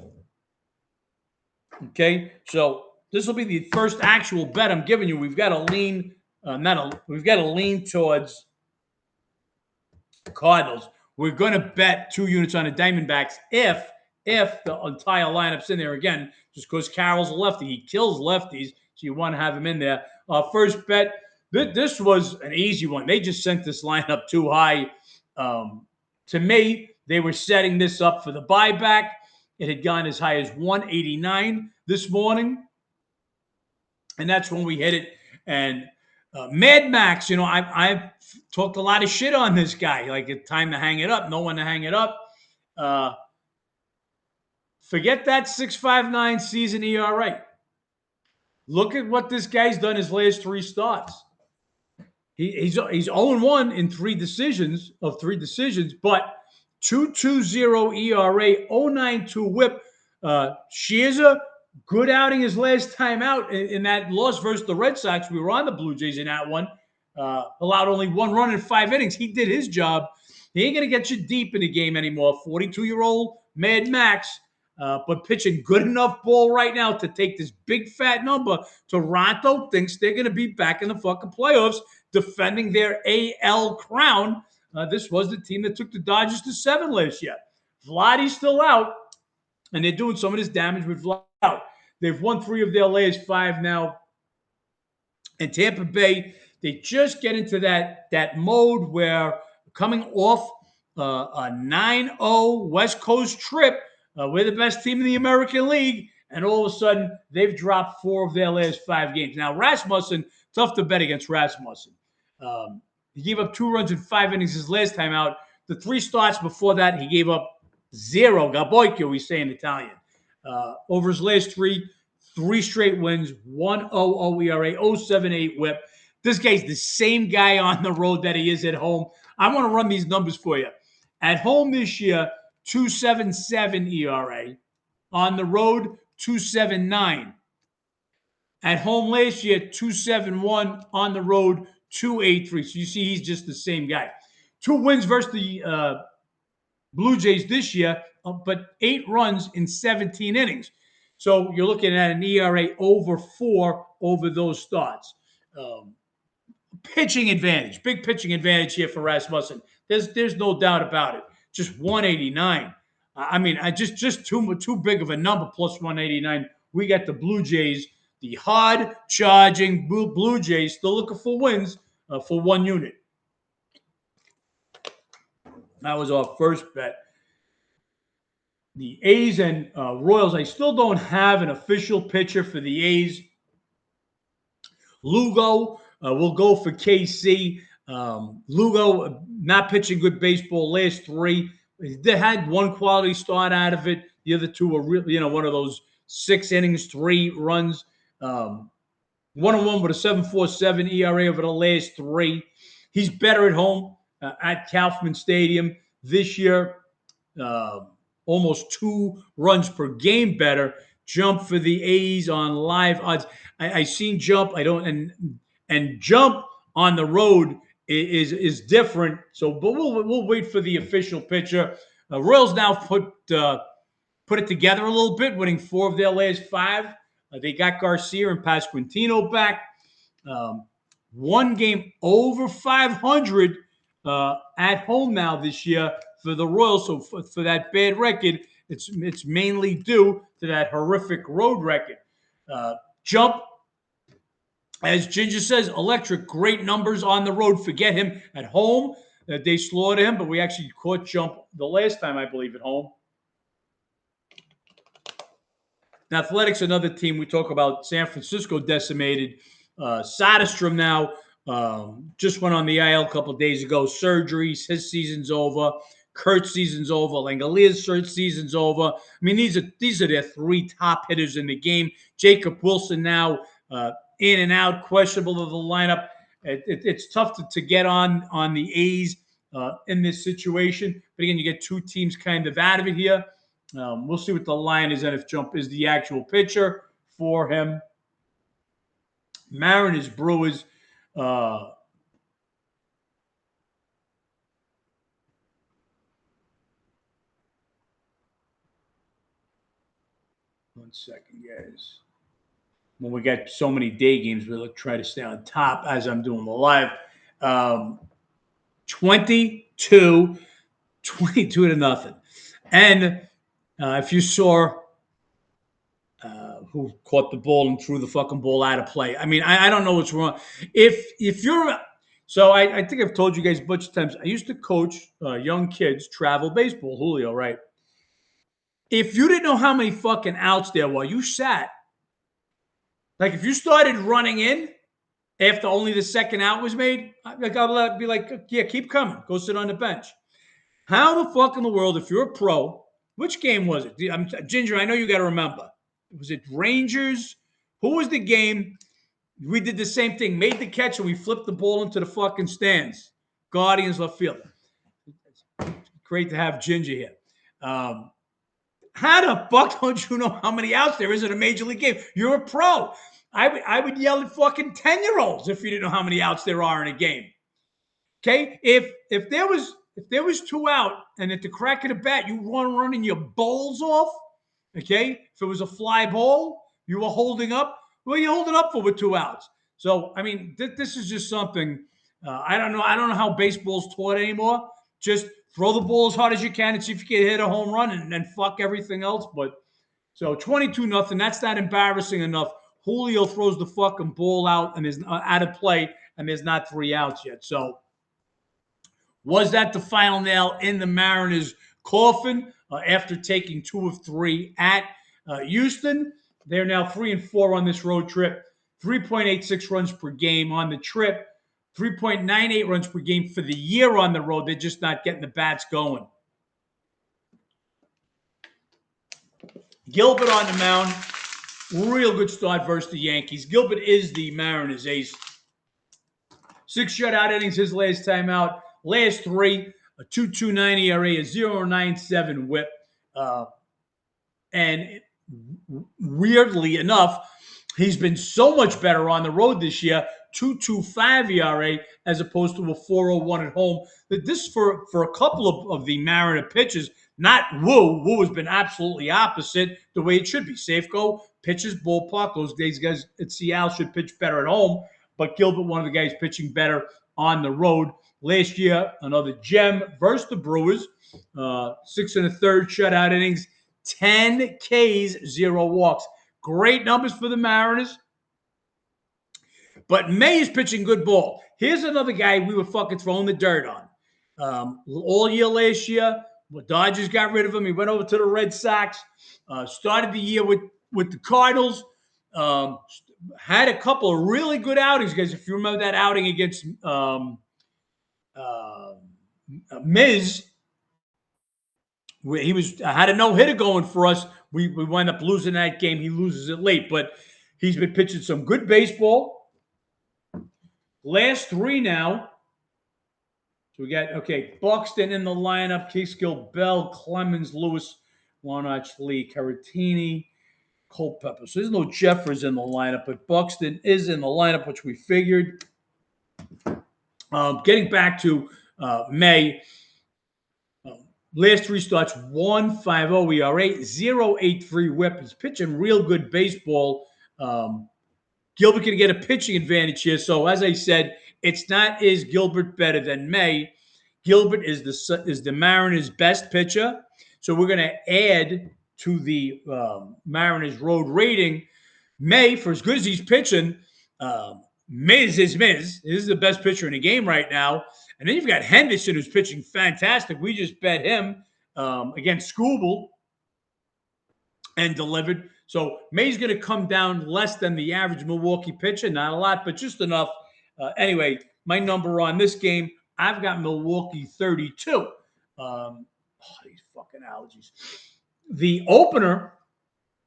Okay, so this will be the first actual bet I'm giving you. We've got to lean, we've got to lean towards Cardinals. We're going to bet 2 units on the Diamondbacks if the entire lineup's in there again. Just because Carroll's a lefty, he kills lefties, so you want to have him in there. First bet. This was an easy one. They just sent this lineup too high. To me, they were setting this up for the buyback. It had gone as high as 189 this morning, and that's when we hit it. And Mad Max, I've talked a lot of shit on this guy. Like, it's time to hang it up. No one to hang it up. Forget that 6.59 season ERA. Look at what this guy's done his last 3 starts. He's 0-1 in 3 decisions, but 2.20 ERA, 0.92 WHIP. Scherzer, good outing his last time out in that loss versus the Red Sox. We were on the Blue Jays in that one. Allowed only 1 run in 5 innings. He did his job. He ain't going to get you deep in the game anymore. 42-year-old Mad Max, but pitching good enough ball right now to take this big fat number. Toronto thinks they're going to be back in the fucking playoffs, defending their AL crown. This was the team that took the Dodgers to 7 last year. Vladdy's still out, and they're doing some of this damage with Vlad out. They've won 3 of their last 5 now. And Tampa Bay, they just get into that mode where coming off a 9-0 West Coast trip, we're the best team in the American League, and all of a sudden they've dropped 4 of their last 5 games. Now, Rasmussen, tough to bet against Rasmussen. He gave up 2 runs in 5 innings his last time out. The 3 starts before that, he gave up 0. Gaboicchio, we say in Italian. Over his last 3 straight wins, 1.00 ERA, 0.78 WHIP. This guy's the same guy on the road that he is at home. I want to run these numbers for you. At home this year, 2.77 ERA. On the road, 2.79. At home last year, 2.71. On the road, 2.83. So you see, he's just the same guy. 2 wins versus the Blue Jays this year, but 8 runs in 17 innings. So you're looking at an ERA over 4 over those starts. Pitching advantage, big pitching advantage here for Rasmussen. There's no doubt about it. Just 189. I mean, just too big of a number. Plus 189. We got the Blue Jays, the hard charging Blue Jays, still looking for wins for 1 unit. That was our first bet. The A's and Royals. I still don't have an official pitcher for the A's. Lugo will go for KC. Lugo not pitching good baseball last 3. They had 1 quality start out of it. The other 2 were really, one of those 6 innings, 3 runs. 1-1 with a 7.47 ERA over the last 3. He's better at home at Kaufman Stadium this year. Almost 2 runs per game better. Jump for the A's on live odds. I seen jump. I don't and jump on the road is different. So, but we'll wait for the official pitcher. Royals now put it together a little bit, winning 4 of their last 5. They got Garcia and Pasquantino back. 1 game over 500 at home now this year for the Royals. So for that bad record, it's mainly due to that horrific road record. Jump, as Ginger says, electric, great numbers on the road. Forget him at home. They slaughtered him, but we actually caught Jump the last time, I believe, at home. Now, Athletics, another team we talk about. San Francisco decimated. Soderstrom now just went on the IL a couple of days ago. Surgeries, his season's over. Kurt's season's over. Langolia's season's over. I mean, these are their 3 top hitters in the game. Jacob Wilson now in and out, questionable of the lineup. It's tough to get on the A's in this situation. But again, you get 2 teams kind of out of it here. We'll see what the line is and if Jump is the actual pitcher for him. Mariners, Brewers. 1 second, guys. When we got so many day games, we'll try to stay on top as I'm doing the live. Um, 22, 22 to nothing. And if you saw who caught the ball and threw the fucking ball out of play. I mean, I don't know what's wrong. If you're so I think I've told you guys a bunch of times. I used to coach young kids travel baseball, Julio, right? If you didn't know how many fucking outs there were, you sat. Like if you started running in after only the second out was made, I'll be like, yeah, keep coming. Go sit on the bench. How the fuck in the world, if you're a pro, which game was it? Ginger, I know you got to remember. Was it Rangers? Who was the game? We did the same thing. Made the catch and we flipped the ball into the fucking stands. Guardians left field. Great to have Ginger here. How the fuck don't you know how many outs there is in a major league game? You're a pro. I would yell at fucking 10-year-olds if you didn't know how many outs there are in a game. Okay? If there was 2 out and at the crack of the bat you run running your balls off, okay? If it was a fly ball, you were holding up. Well, you holding up for with 2 outs. So I mean, this is just something. I don't know. I don't know how baseball's taught anymore. Just throw the ball as hard as you can and see if you can hit a home run and then fuck everything else. But so 22-0. That's not embarrassing enough. Julio throws the fucking ball out and is out of play, and there's not 3 outs yet. So was that the final nail in the Mariners' coffin after taking 2 of 3 at Houston? They're now 3-4 on this road trip. 3.86 runs per game on the trip. 3.98 runs per game for the year on the road. They're just not getting the bats going. Gilbert on the mound. Real good start versus the Yankees. Gilbert is the Mariners' ace. 6 shutout innings his last time out. Last 3, a 2.29 ERA, a 0.97 whip. And weirdly enough, he's been so much better on the road this year. 2.25 ERA as opposed to a 4.01 at home. This for a couple of the Mariner pitches, not Wu. Wu has been absolutely opposite the way it should be. Safeco pitches ballpark. Those guys at Seattle should pitch better at home. But Gilbert, one of the guys pitching better on the road. Last year, another gem versus the Brewers. 6 1/3 shutout innings, 10 Ks, 0 walks. Great numbers for the Mariners. But May is pitching good ball. Here's another guy we were fucking throwing the dirt on. All year last year, the Dodgers got rid of him. He went over to the Red Sox. Started the year with the Cardinals. Had a couple of really good outings, guys. If you remember that outing against Miz, he had a no-hitter going for us. We wind up losing that game. He loses it late, but he's been pitching some good baseball. Last 3 now. So we got, Buxton in the lineup, Keyskill, Bell, Clemens, Lewis, Warnock, Lee, Caratini, Culpepper. So there's no Jeffers in the lineup, but Buxton is in the lineup, which we figured. Getting back to May, last 3 starts, 1.50 ERA, 0.83 whip. He's pitching real good baseball. Gilbert can get a pitching advantage here. So as I said, it's not is Gilbert better than May. Gilbert is the Mariners' best pitcher. So we're going to add to the Mariners' road rating. May, for as good as he's pitching, Miz is Miz. This is the best pitcher in the game right now. And then you've got Henderson, who's pitching fantastic. We just bet him against Scooble and delivered. So May's going to come down less than the average Milwaukee pitcher. Not a lot, but just enough. Anyway, my number on this game, I've got Milwaukee 32. These fucking allergies. The opener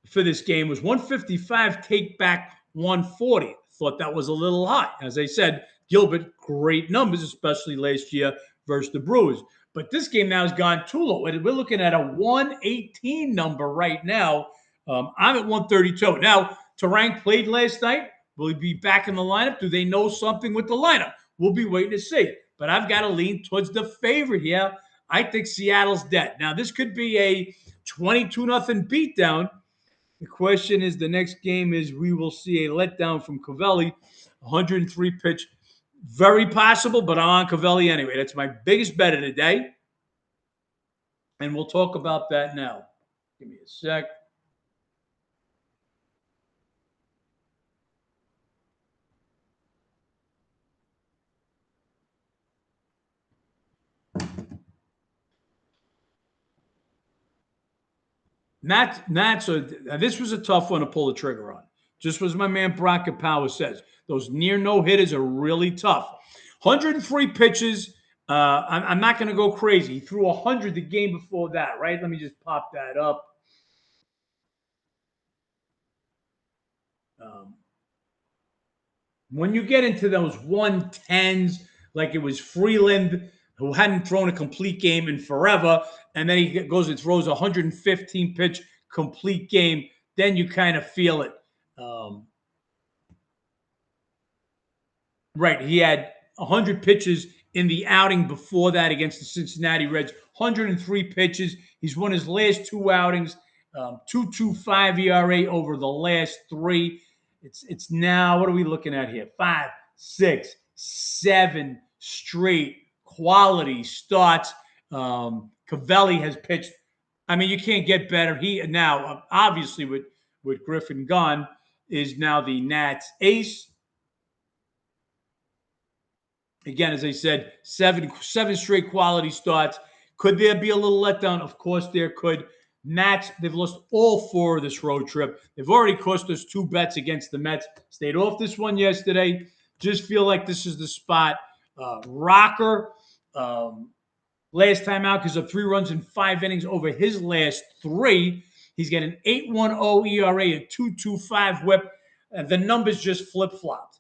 for this game was 155, take back 140. Thought that was a little high. As I said, Gilbert, great numbers, especially last year versus the Brewers. But this game now has gone too low. We're looking at a 118 number right now. I'm at 132. Now, Tarang played last night. Will he be back in the lineup? Do they know something with the lineup? We'll be waiting to see. But I've got to lean towards the favorite here. I think Seattle's dead. Now, this could be a 22-0 beatdown. The question is, the next game is we will see a letdown from Covelli, 103 pitch. Very possible, but I'm on Covelli anyway. That's my biggest bet of the day. And we'll talk about that now. Give me a sec. This was a tough one to pull the trigger on. Just as my man Brock Power says, those near no hitters are really tough. 103 pitches. I'm not going to go crazy. He threw 100 the game before that, right? Let me just pop that up. When you get into those 110s, like it was Freeland, who hadn't thrown a complete game in forever, and then he goes and throws a 115 pitch complete game, then you kind of feel it. Right. He had 100 pitches in the outing before that against the Cincinnati Reds. 103 pitches. He's won his last two outings, 2.25 ERA over the last three. It's now, what are we looking at here? 5, 6, 7 straight quality starts. Covelli has pitched. I mean, you can't get better. He now, obviously, with Griffin gone, is now the Nats ace. Again, as I said, seven straight quality starts. Could there be a little letdown? Of course there could. Nats, they've lost all 4 of this road trip. They've already cost us 2 bets against the Mets. Stayed off this one yesterday. Just feel like this is the spot. Rocker, last time out, because of 3 runs in 5 innings over his last 3. He's got an 8.10 ERA, a 2.25 whip. The numbers just flip-flopped.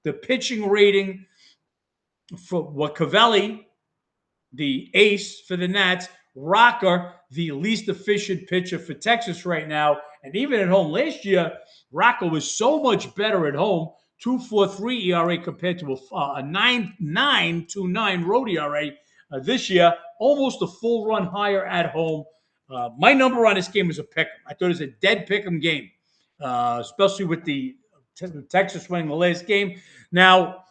The pitching rating for Covelli, the ace for the Nats, Rocker, the least efficient pitcher for Texas right now, and even at home last year, Rocker was so much better at home, 2.43 ERA compared to a 9.29 road ERA. This year, almost a full run higher at home. My number on this game was a pick 'em. I thought it was a dead pick 'em game, especially with the Texas winning the last game. Now,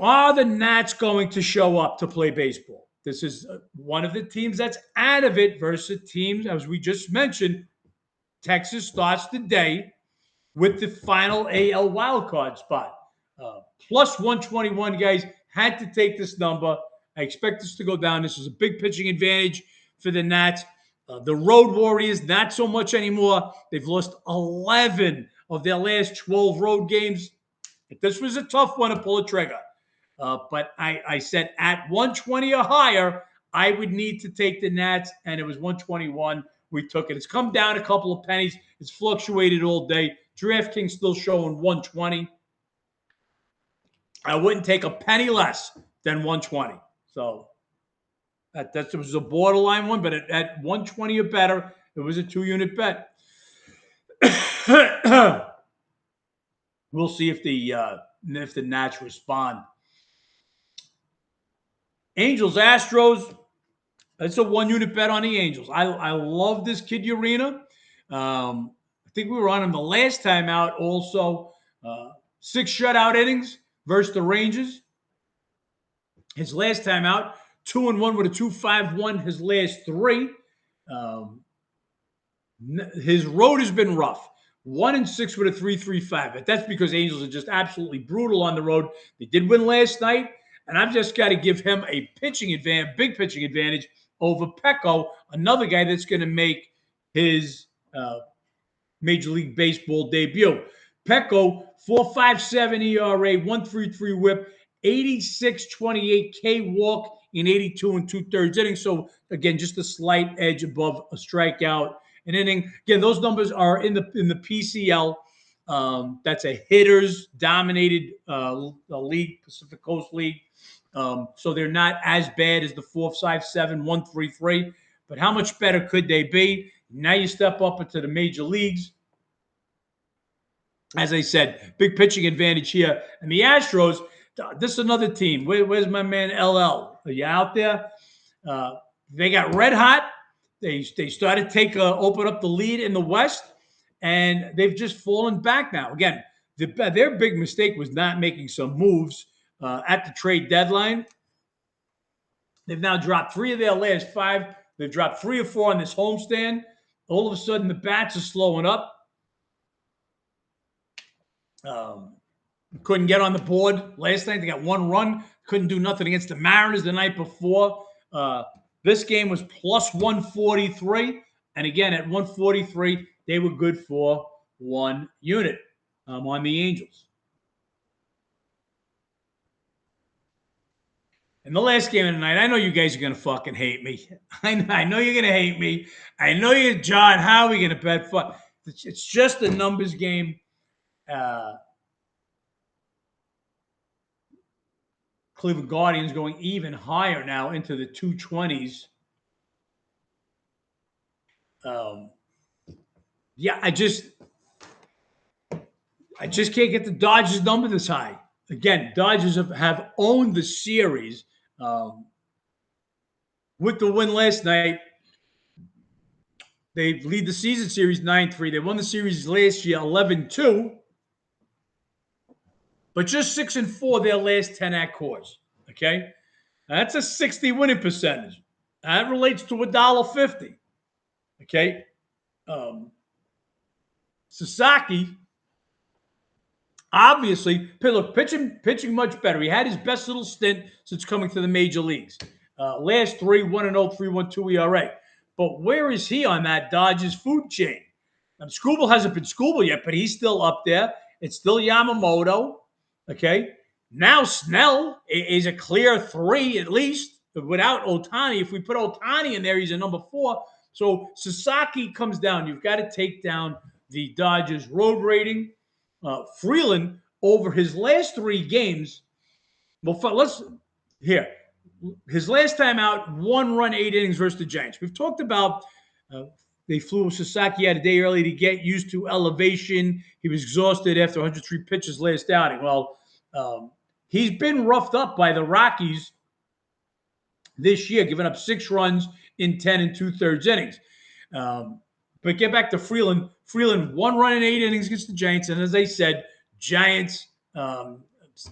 are the Nats going to show up to play baseball? This is one of the teams that's out of it versus teams, as we just mentioned. Texas starts the day with the final AL wildcard spot. Plus 121, guys. Had to take this number. I expect this to go down. This is a big pitching advantage for the Nats. The Road Warriors, not so much anymore. They've lost 11 of their last 12 road games. This was a tough one to pull a trigger. But I said at 120 or higher, I would need to take the Nats, and it was 121. We took it. It's come down a couple of pennies. It's fluctuated all day. DraftKings still showing 120. I wouldn't take a penny less than 120. So that was a borderline one, but at 120 or better, it was a 2-unit bet. We'll see if the Nats respond. Angels, Astros. That's a 1-unit bet on the Angels. I love this kid Urena. I think we were on him the last time out. Also, 6 shutout innings versus the Rangers. His last time out, 2-1 with a 2.51. His last 3. His road has been rough. 1-6 with a 3.35. But that's because Angels are just absolutely brutal on the road. They did win last night, and I've just got to give him a pitching advantage, big pitching advantage over Pecco, another guy that's going to make his Major League Baseball debut. Pecco, 4.57 ERA, 1.33 whip, 86.28 K walk in 82 2/3 innings. So again, just a slight edge above a strikeout an inning. Again, those numbers are in the PCL. That's a hitters dominated league, Pacific Coast League. So they're not as bad as the 4.57, 1.33. But how much better could they be? Now you step up into the major leagues. As I said, big pitching advantage here. And the Astros, this is another team. Where's my man LL? Are you out there? They got red hot. They started to open up the lead in the West, and they've just fallen back now. Again, their big mistake was not making some moves at the trade deadline. They've now dropped 3 of their last 5. They've dropped 3 or 4 on this homestand. All of a sudden, the bats are slowing up. Couldn't get on the board last night. They got 1 run. Couldn't do nothing against the Mariners the night before. This game was plus 143. And again, at 143, they were good for 1 unit on the Angels. In the last game of the night, I know you guys are going to fucking hate me. I know you're going to hate me. I know you're, John, how are we going to bet? It's just a numbers game. Cleveland Guardians going even higher now into the 220s. Yeah, I just can't get the Dodgers number this high. Again, Dodgers have owned the series with the win last night. They lead the season series 9-3. They won the series last year 11-2. But just 6-4 their last 10 at Coors. Okay? That's a 60 winning percentage. That relates to $1.50. Okay? Sasaki, obviously, look, pitching much better. He had his best little stint since coming to the major leagues. Last 3, 1-0, 3.12 ERA. But where is he on that Dodgers food chain? Skubal hasn't been Skubal yet, but he's still up there. It's still Yamamoto. Okay. Now Snell is a clear 3 at least without Ohtani. If we put Ohtani in there, he's a number 4. So Sasaki comes down. You've got to take down the Dodgers road rating. Freeland, over his last 3 games, his last time out, 1 run, 8 innings versus the Giants. We've talked about they flew Sasaki out a day early to get used to elevation. He was exhausted after 103 pitches last outing. Well, he's been roughed up by the Rockies this year, giving up 6 runs in 10 2/3 innings. But get back to Freeland. Freeland, 1 run in 8 innings against the Giants. And as I said, Giants,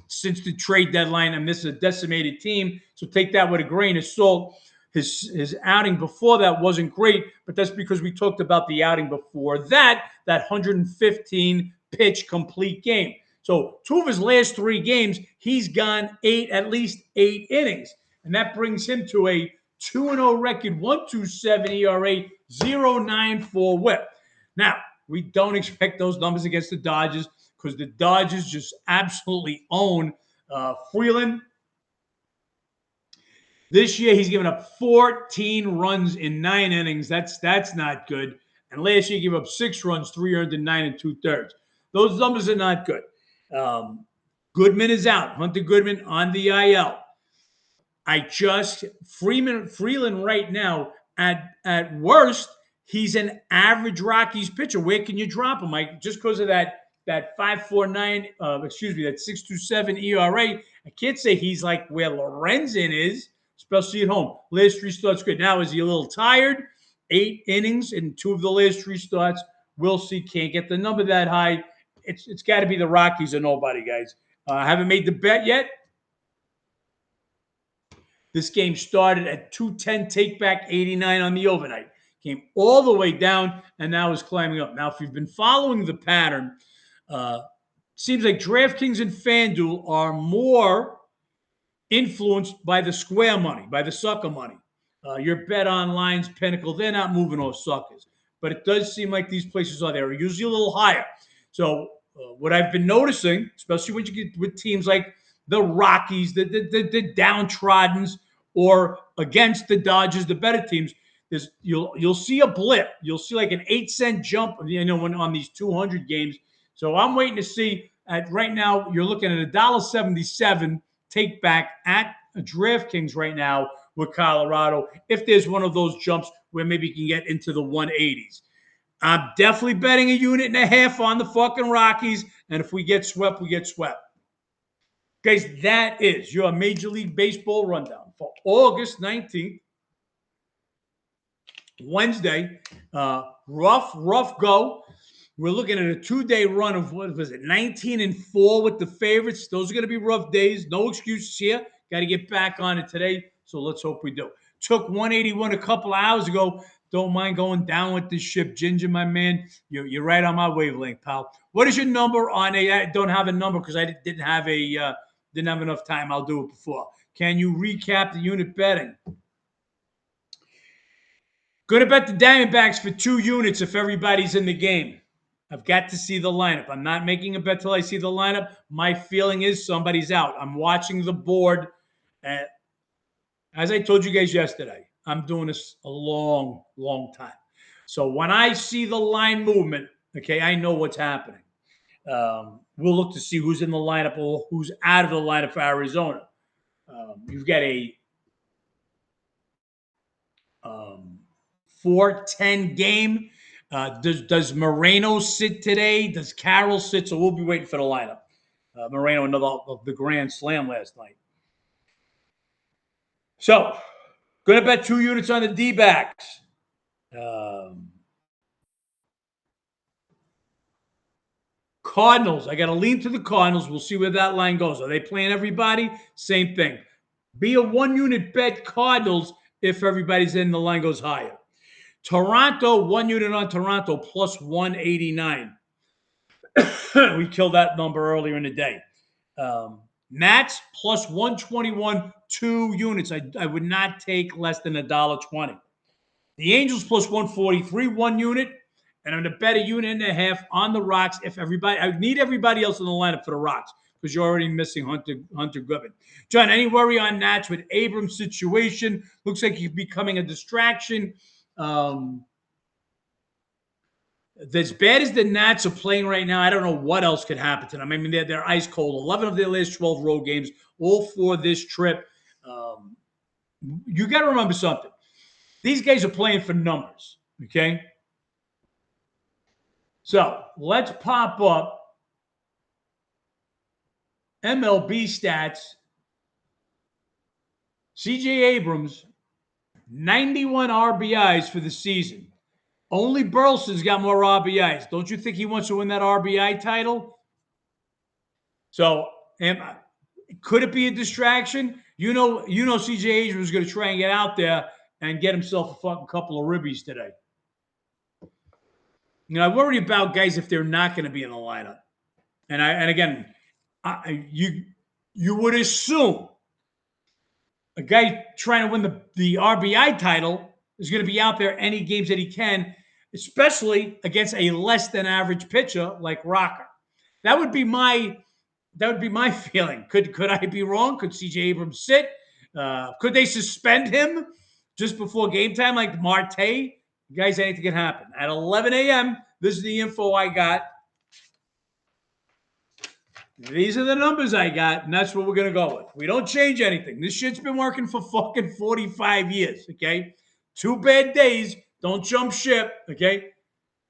since the trade deadline, and this is a decimated team, so take that with a grain of salt. His outing before that wasn't great, but that's because we talked about the outing before that 115 pitch complete game. So 2 of his last 3 games, he's gone at least 8 innings. And that brings him to a 2-0 record, 1.27 ERA, 0.94 whip. Now, we don't expect those numbers against the Dodgers because the Dodgers just absolutely own Freeland. This year, he's given up 14 runs in 9 innings. That's not good. And last year, he gave up 6 runs, 3 earned in 9 2/3. Those numbers are not good. Goodman is out. Hunter Goodman on the IL. Freeland right now, at worst, he's an average Rockies pitcher. Where can you drop him, Mike? Just because of that 5.49, that 6.27 ERA. I can't say he's like where Lorenzen is, especially at home. Last 3 starts good. Now, is he a little tired? 8 innings in 2 of the last 3 starts. We'll see. Can't get the number that high. It's got to be the Rockies or nobody, guys. I haven't made the bet yet. This game started at 210, take back 89 on the overnight. Came all the way down and now is climbing up. Now, if you've been following the pattern, seems like DraftKings and FanDuel are more influenced by the square money, by the sucker money. Your Bet Online's Pinnacle, they're not moving those suckers. But it does seem like these places are there, usually a little higher. So what I've been noticing, especially when you get with teams like the Rockies, the downtrodden's, or against the Dodgers, the better teams, you'll see a blip. You'll see like an 8-cent jump, when on these 200 games. So I'm waiting to see. Right now, you're looking at $1.77 take back at DraftKings right now with Colorado. If there's one of those jumps where maybe you can get into the 180s. I'm definitely betting 1.5 units on the fucking Rockies. And if we get swept, we get swept. Guys, that is your Major League Baseball rundown for August 19th. Wednesday, rough go. We're looking at a 2-day run of, what was it, 19-4 with the favorites. Those are going to be rough days. No excuses here. Got to get back on it today. So let's hope we do. Took 181 a couple of hours ago. Don't mind going down with this ship, Ginger, my man. You're right on my wavelength, pal. What is your number on a? I don't have a number because I didn't have enough time. I'll do it before. Can you recap the unit betting? Going to bet the Diamondbacks for 2 units if everybody's in the game. I've got to see the lineup. I'm not making a bet till I see the lineup. My feeling is somebody's out. I'm watching the board. As I told you guys yesterday, I'm doing this a long, long time. So when I see the line movement, okay, I know what's happening. We'll look to see who's in the lineup or who's out of the lineup for Arizona. You've got a 4-10 game. Does Moreno sit today? Does Carroll sit? So we'll be waiting for the lineup. Moreno, another of the grand slam last night. So, going to bet 2 units on the D-backs. Cardinals. I got to lean to the Cardinals. We'll see where that line goes. Are they playing everybody? Same thing. Be a 1-unit bet Cardinals if everybody's in, the line goes higher. Toronto, 1 unit on Toronto, plus 189. We killed that number earlier in the day. Nats, plus 121, 2 units. I would not take less than $1.20. The Angels, plus 143, 1 unit. And I'm going to bet a unit and a half on the Rocks. I need everybody else in the lineup for the Rocks because you're already missing Hunter Goodman. John, any worry on Nats with Abrams' situation? Looks like he's becoming a distraction. As bad as the Nats are playing right now, I don't know what else could happen to them. I mean, they're ice cold. 11 of their last 12 road games, all for this trip. You got to remember something. These guys are playing for numbers, okay? So let's pop up MLB stats. C.J. Abrams, 91 RBIs for the season. Only Burleson's got more RBIs. Don't you think he wants to win that RBI title? So, could it be a distraction? You know, C.J. Abrams is going to try and get out there and get himself a fucking couple of ribbies today. I worry about guys if they're not going to be in the lineup. And again, you would assume a guy trying to win the RBI title is going to be out there any games that he can, especially against a less than average pitcher like Rocker. That would be my feeling. Could I be wrong? Could C.J. Abrams sit? Could they suspend him just before game time like Marte? Guys, anything can happen. At 11 a.m., this is the info I got. These are the numbers I got, and that's what we're going to go with. We don't change anything. This shit's been working for fucking 45 years, okay? 2 bad days. Don't jump ship, okay?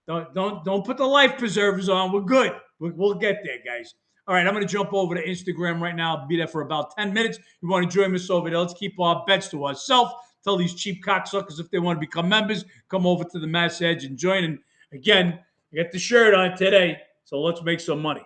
Don't put the life preservers on. We're good. We'll get there, guys. All right, I'm going to jump over to Instagram right now. I'll be there for about 10 minutes. You want to join us over there? Let's keep our bets to ourselves. Tell these cheap cocksuckers if they want to become members, come over to the Massa Edge and join. And again, I got the shirt on today, so let's make some money.